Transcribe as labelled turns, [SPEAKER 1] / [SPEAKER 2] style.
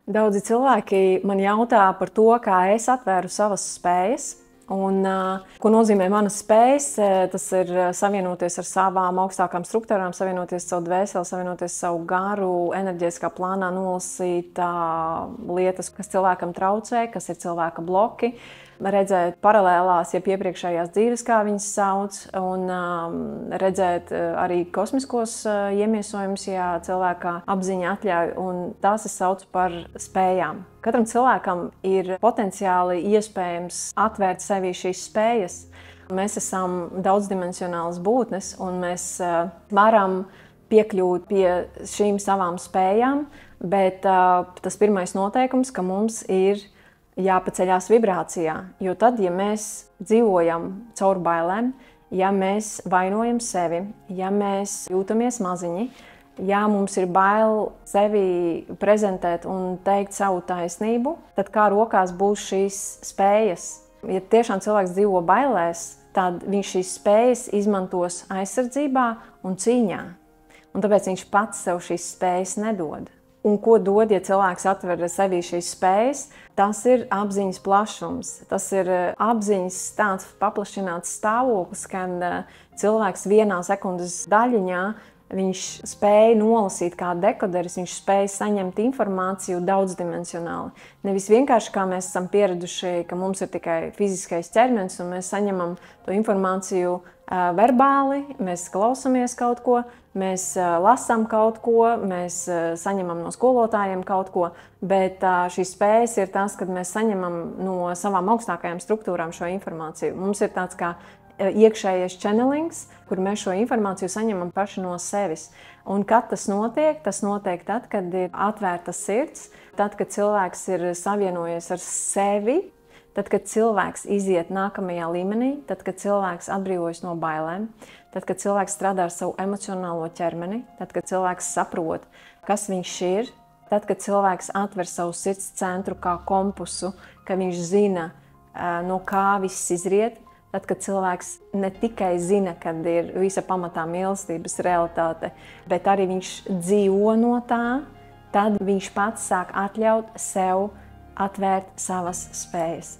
[SPEAKER 1] Daudzi cilvēki man jautā par to, kā es atvēru savas spējas. Un, ko nozīmē manas spējas? Tas ir savienoties ar savām augstākām struktūrām, savienoties savu dvēseli, savienoties savu garu, enerģētiskā plānā nolasīt lietas, kas cilvēkam traucē, kas ir cilvēka bloki, redzēt paralēlās, jeb iepriekšējās dzīves, kā viņas sauc, un redzēt arī kosmiskos iemiesojumus, ja cilvēka apziņa atļauj, un tās es saucu par spējām. Katram cilvēkam ir potenciāli iespējams atvērt sevī šīs spējas. Mēs esam daudzdimensionālas būtnes, un mēs varam piekļūt pie šīm savām spējām, bet tas pirmais noteikums, ka mums ir jāpaceļās vibrācijā, jo tad, ja mēs dzīvojam caur bailēm, ja mēs vainojam sevi, ja mēs jūtamies maziņi, ja mums ir bail sevi prezentēt un teikt savu taisnību, tad kā rokās būs šīs spējas? Ja tiešām cilvēks dzīvo bailēs, tad viņš šīs spējas izmantos aizsardzībā un cīņā. Un tāpēc viņš pats sev šīs spējas nedod. Un ko dod, ja cilvēks atver sevī šīs spējas? Tas ir apziņas plašums. Tas ir apziņas tāds paplašināts stāvoklis, kad cilvēks vienā sekundes daļiņā viņš spēja nolasīt kā dekoderis, viņš spēja saņemt informāciju daudzdimensionāli. Nevis vienkārši, kā mēs esam pieraduši, ka mums ir tikai fiziskais ķermenis un mēs saņemam to informāciju verbāli, mēs klausamies kaut ko, mēs lasām kaut ko, mēs saņemam no skolotājiem kaut ko, bet šīs spējas ir tas, kad mēs saņemam no savām augstākajām struktūrām šo informāciju. Mums ir tāds kā iekšējais channelings, kur mēs šo informāciju saņemam paši no sevis. Un kad tas notiek tad, kad ir atvērta sirds, tad, kad cilvēks ir savienojies ar sevi, tad, kad cilvēks iziet nākamajā līmenī, tad, kad cilvēks atbrīvojas no bailēm, tad, kad cilvēks strādā ar savu emocionālo ķermeni, tad, kad cilvēks saprot, kas viņš ir, tad, kad cilvēks atver savu sirds centru kā kompasu, ka viņš zina, no kā viss izriet, tad, kad cilvēks ne tikai zina, kad ir visa pamatā mīlestības realitāte, bet arī viņš dzīvo no tā, tad viņš pats sāk atļaut sev atvērt savas spējas.